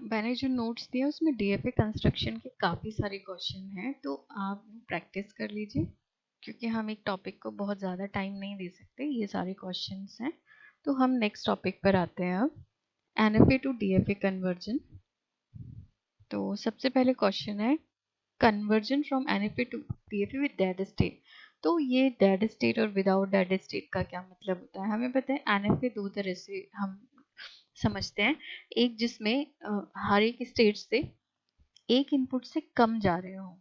मैंने जो नोट्स दिए उसमें डीएफए कंस्ट्रक्शन के काफ़ी सारे क्वेश्चन हैं, तो आप प्रैक्टिस कर लीजिए क्योंकि हम एक टॉपिक को बहुत ज़्यादा टाइम नहीं दे सकते। ये सारे क्वेश्चंस हैं, तो हम नेक्स्ट टॉपिक पर आते हैं अब, एनएफए टू डीएफए कन्वर्जन। तो सबसे पहले क्वेश्चन है conversion from NFA to DFA with dead state. तो ये डेड स्टेट और विदाउट डेड स्टेट का क्या मतलब होता है? हमें पता है एनएफए दो तरह से हम समझते हैं। एक जिसमें हर एक स्टेट से एक इनपुट से कम जा रहे हो,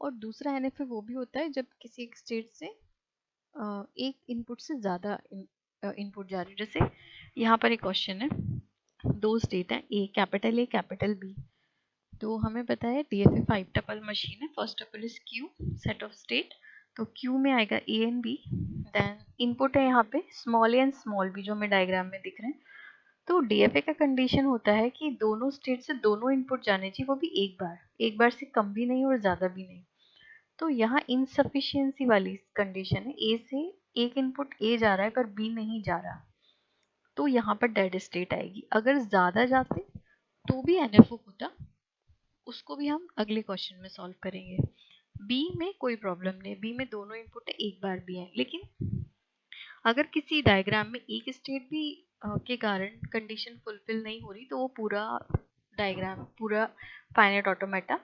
और दूसरा एनएफए वो भी होता है जब किसी एक स्टेट से एक इनपुट से ज़्यादा इनपुट जा रही है। जैसे यहाँ पर एक क्वेश्चन है, दो स्टेट है, ए कैपिटल बी। तो हमें पता है डीएफए 5 टपल मशीन है। First tuple is Q, set of state. तो क्यू में आएगा a and b, then input है यहाँ पे small a and small b जो हमें डायग्राम में दिख रहे हैं। तो डीएफए का कंडीशन होता है कि दोनों स्टेट से दोनों इनपुट जाने चाहिए, वो भी एक बार से कम भी नहीं और ज़्यादा भी नहीं। तो यहाँ इनसफिशियंसी वाली कंडीशन है, ए से एक इनपुट ए जा रहा है पर बी नहीं जा रहा, तो यहाँ पर डेड स्टेट आएगी। अगर ज़्यादा जाते तो भी एनएफओ होता, उसको भी हम अगले क्वेश्चन में सॉल्व करेंगे। बी में कोई प्रॉब्लम नहीं, बी में दोनों इनपुट एक बार भी है, लेकिन अगर किसी डायग्राम में एक स्टेट भी के कारण कंडीशन फुलफिल नहीं हो रही, तो वो पूरा डायग्राम, पूरा finite automata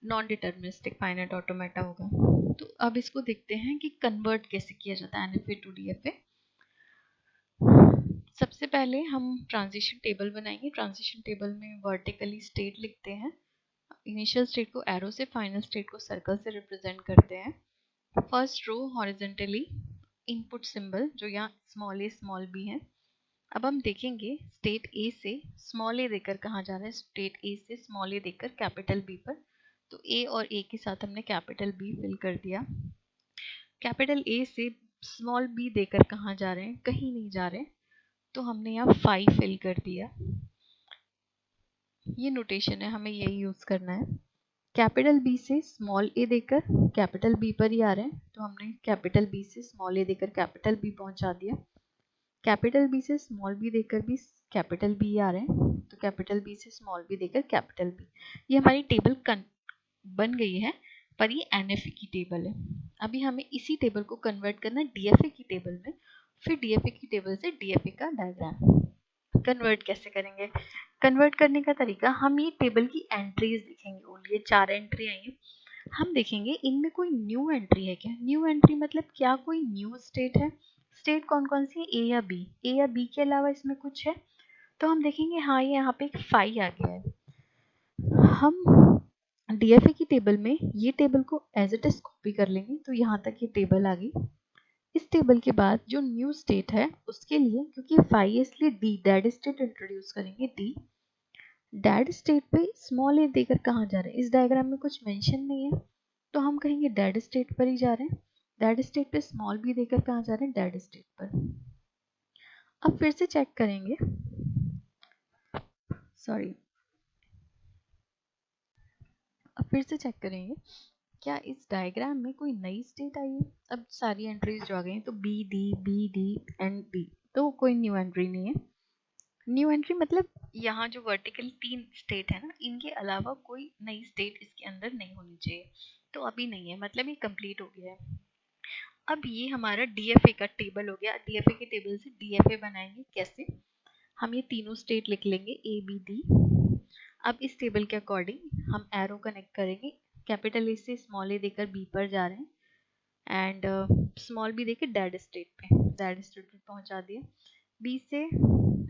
non deterministic finite automata होगा। तो अब इसको देखते हैं कि कन्वर्ट कैसे किया जाता है एनएफए टू डीएफए। सबसे पहले हम ट्रांजिशन टेबल बनाएंगे। ट्रांजिशन टेबल में वर्टिकली स्टेट लिखते हैं, इनिशियल स्टेट को एरो से, फाइनल स्टेट को सर्कल से रिप्रेजेंट करते हैं। First row horizontally input symbol जो यहाँ स्मॉल ए स्मॉल बी है। अब हम देखेंगे स्टेट ए से स्मॉल ए देकर कहाँ जा रहा है, स्टेट ए से स्मॉल ए देकर कैपिटल बी पर। तो ए और ए के साथ हमने कैपिटल बी फिल कर दिया। कैपिटल ए से स्मॉल बी देकर कहाँ जा रहे हैं, कहीं नहीं जा रहे, तो हमने यहाँ 5 फिल कर दिया। ये नोटेशन है, हमें यही यूज करना है। कैपिटल बी से स्मॉल ए देकर कैपिटल बी पर ही आ रहे हैं, तो हमने कैपिटल बी से स्मॉल ए देकर कैपिटल बी पहुंचा दिया। कैपिटल बी से स्मॉल बी देकर भी कैपिटल बी आ रहे हैं, तो कैपिटल बी से स्मॉल बी देकर कैपिटल बी। ये हमारी टेबल बन गई है, पर ये एनएफए की टेबल है। अभी हमें इसी टेबल को कन्वर्ट करना है डीएफए की टेबल में, फिर डीएफए की टेबल से डीएफए का डायग्राम। कन्वर्ट कैसे करेंगे? कन्वर्ट करने का तरीका, हम ये टेबल की एंट्रीज देखेंगे, ओनली ये 4 एंट्री आई है। हम देखेंगे इनमें कोई न्यू एंट्री है क्या। न्यू एंट्री मतलब क्या कोई न्यू स्टेट है। स्टेट कौन कौन सी है, ए या बी। ए या बी के अलावा इसमें कुछ है, तो हम देखेंगे हाँ ये यहाँ पे एक 5 आ गया है। हम डीएफए की टेबल में ये टेबल को एज इट इज कॉपी कर लेंगे, तो यहाँ तक ये टेबल आ गई। इस टेबल के बाद जो न्यू स्टेट है उसके लिए, क्योंकि 5 है इसलिए डी डेड स्टेट इंट्रोड्यूस करेंगे। डी डेड स्टेट पे स्मॉल ए देकर कहाँ जा रहे हैं, इस डायग्राम में कुछ मेंशन नहीं है, तो हम कहेंगे डेड स्टेट पर ही जा रहे हैं। डेड स्टेट पे स्मॉल बी देकर कहाँ जा रहे हैं, डेड स्टेट पर। अब फिर से चेक करेंगे, सॉरी, अब फिर से चेक करेंगे क्या इस डायग्राम में कोई नई स्टेट आई है। अब सारी एंट्रीज जो आ गई हैं, तो बी डी एंड डी, तो कोई न्यू एंट्री नहीं है। न्यू एंट्री मतलब यहाँ जो वर्टिकल 3 स्टेट है ना, इनके अलावा कोई नई स्टेट इसके अंदर नहीं होनी चाहिए, तो अभी नहीं है, मतलब ये कंप्लीट हो गया है। अब ये हमारा डीएफए का टेबल हो गया। डीएफए के टेबल से डीएफए बनाएंगे कैसे, हम ये तीनों स्टेट लिख लेंगे ए बी डी। अब इस टेबल के अकॉर्डिंग हम एरो कनेक्ट करेंगे। कैपिटल ए से स्मॉल ए देकर बी पर जा रहे हैं, एंड स्मॉल बी देकर डेड स्टेट पे पहुंचा दिया। बी से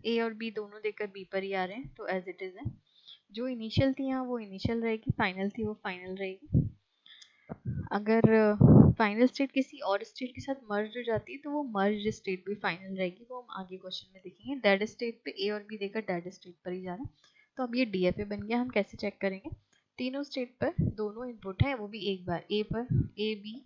ए और बी दोनों देकर बी पर ही आ रहे हैं, तो एज इट इज है। जो इनिशियल थी यहाँ वो इनिशियल रहेगी, फाइनल थी वो फाइनल रहेगी। अगर फाइनल स्टेट किसी और स्टेट के साथ मर्ज हो जाती है, तो वो मर्ज स्टेट भी फाइनल रहेगी, वो हम आगे क्वेश्चन में देखेंगे। डेड स्टेट पे ए और बी देकर डेड स्टेट पर ही जा रहा है, तो अब ये डीएफए बन गया। हम कैसे चेक करेंगे, तीनों स्टेट पर दोनों इनपुट है, वो भी एक बार, ए पर a b.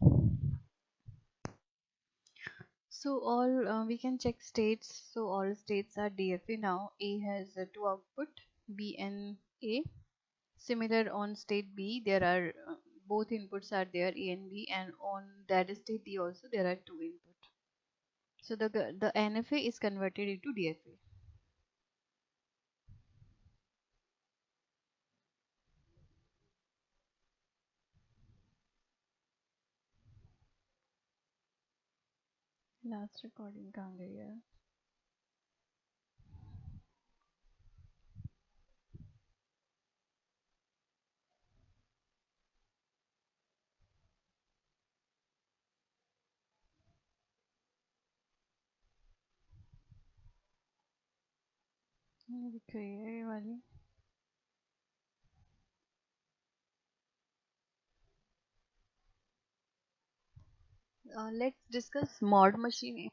So all we can check states. So all states are DFA now. A has two output, B and A. Similar on state B, there are both inputs are there, A and B, and on that state D also there are two input. So the NFA is converted into DFA. Last recording कहाँ गई है? ये दिख रही है ये वाली। Let's discuss mod machine.